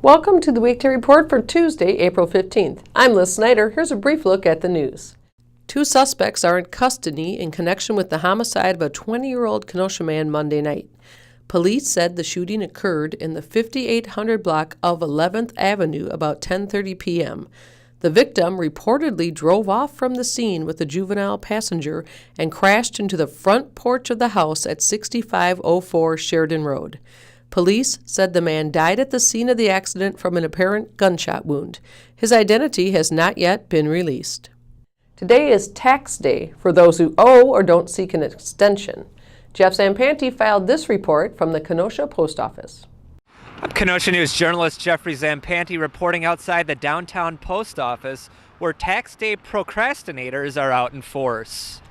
Welcome to the Weekday Report for Tuesday, April 15th. I'm Liz Snyder. Here's a brief look at the news. 2 suspects are in custody in connection with the homicide of a 20-year-old Kenosha man Monday night. Police said the shooting occurred in the 5800 block of 11th Avenue about 10:30 p.m. The victim reportedly drove off from the scene with a juvenile passenger and crashed into the front porch of the house at 6504 Sheridan Road. Police said the man died at the scene of the accident from an apparent gunshot wound. His identity has not yet been released. Today is tax day for those who owe or don't seek an extension. Jeff Zampanti filed this report from the Kenosha Post Office. I'm Kenosha News journalist Jeffrey Zampanti reporting outside the downtown post office where tax day procrastinators are out in force.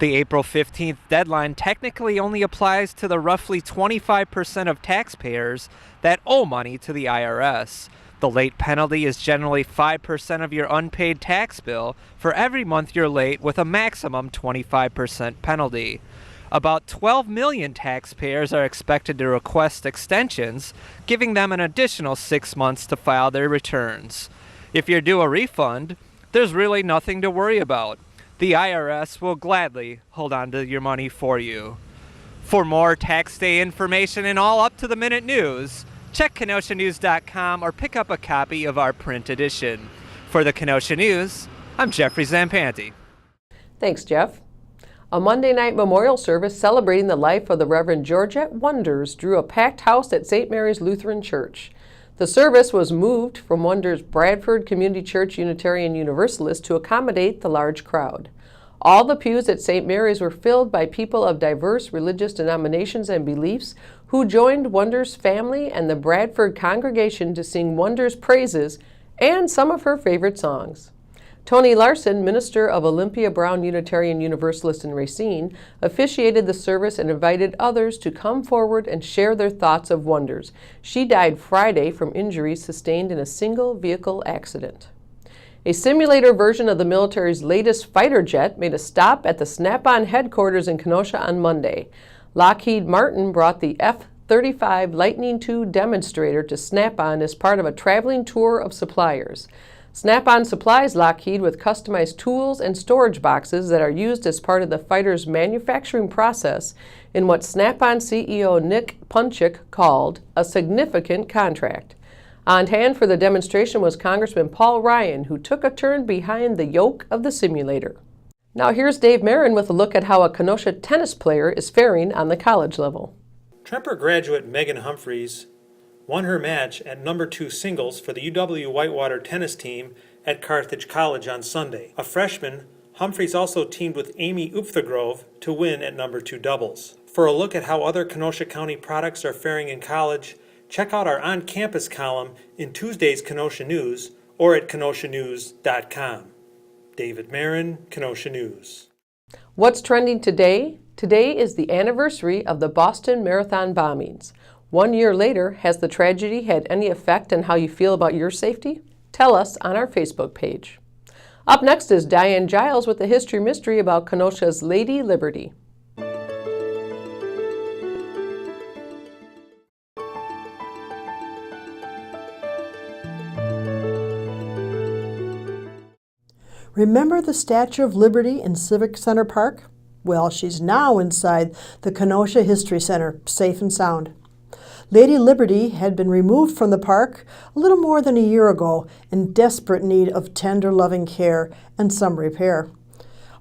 The April 15th deadline technically only applies to the roughly 25% of taxpayers that owe money to the IRS. The late penalty is generally 5% of your unpaid tax bill for every month you're late, with a maximum 25% penalty. About 12 million taxpayers are expected to request extensions, giving them an additional 6 months to file their returns. If you're due a refund, there's really nothing to worry about. The IRS will gladly hold on to your money for you. For more tax day information and all up-to-the-minute news, check KenoshaNews.com or pick up a copy of our print edition. For the Kenosha News, I'm Jeffrey Zampanti. Thanks, Jeff. A Monday night memorial service celebrating the life of the Reverend Georgette Wonders drew a packed house at St. Mary's Lutheran Church. The service was moved from Wonders' Bradford Community Church Unitarian Universalist to accommodate the large crowd. All the pews at St. Mary's were filled by people of diverse religious denominations and beliefs who joined Wonders' family and the Bradford congregation to sing Wonders' praises and some of her favorite songs. Tony Larson, minister of Olympia Brown Unitarian Universalist in Racine, officiated the service and invited others to come forward and share their thoughts of Wonders. She died Friday from injuries sustained in a single vehicle accident. A simulator version of the military's latest fighter jet made a stop at the Snap-on headquarters in Kenosha on Monday. Lockheed Martin brought the F-35 Lightning II demonstrator to Snap-on as part of a traveling tour of suppliers. Snap-on supplies Lockheed with customized tools and storage boxes that are used as part of the fighter's manufacturing process in what Snap-on CEO Nick Punchik called a significant contract. On hand for the demonstration was Congressman Paul Ryan, who took a turn behind the yoke of the simulator. Now here's Dave Marin with a look at how a Kenosha tennis player is faring on the college level. Tremper graduate Megan Humphreys won her match at number 2 singles for the UW Whitewater tennis team at Carthage College on Sunday. A freshman, Humphreys also teamed with Amy Upthgrove to win at number 2 doubles. For a look at how other Kenosha County products are faring in college, check out our on-campus column in Tuesday's Kenosha News or at KenoshaNews.com. David Marin, Kenosha News. What's trending today? Today is the anniversary of the Boston Marathon bombings. 1 year later, has the tragedy had any effect on how you feel about your safety? Tell us on our Facebook page. Up next is Diane Giles with the History Mystery about Kenosha's Lady Liberty. Remember the Statue of Liberty in Civic Center Park? Well, she's now inside the Kenosha History Center, safe and sound. Lady Liberty had been removed from the park a little more than a year ago in desperate need of tender, loving care and some repair.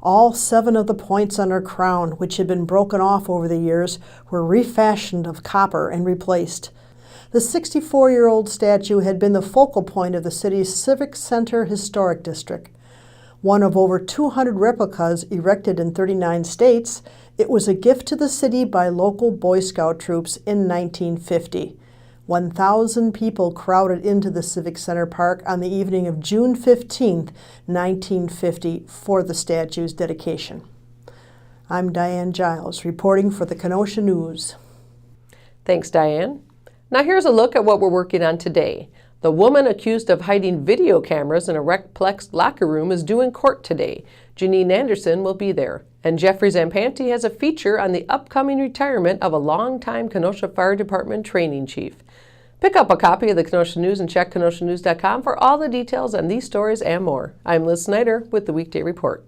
All 7 of the points on her crown, which had been broken off over the years, were refashioned of copper and replaced. The 64-year-old statue had been the focal point of the city's Civic Center Historic District. One of over 200 replicas erected in 39 states, it was a gift to the city by local Boy Scout troops in 1950. 1,000 people crowded into the Civic Center Park on the evening of June 15, 1950, for the statue's dedication. I'm Diane Giles, reporting for the Kenosha News. Thanks, Diane. Now here's a look at what we're working on today. The woman accused of hiding video cameras in a Recplex locker room is due in court today. Janine Anderson will be there. And Jeffrey Zampanti has a feature on the upcoming retirement of a longtime Kenosha Fire Department training chief. Pick up a copy of the Kenosha News and check kenoshanews.com for all the details on these stories and more. I'm Liz Snyder with the Weekday Report.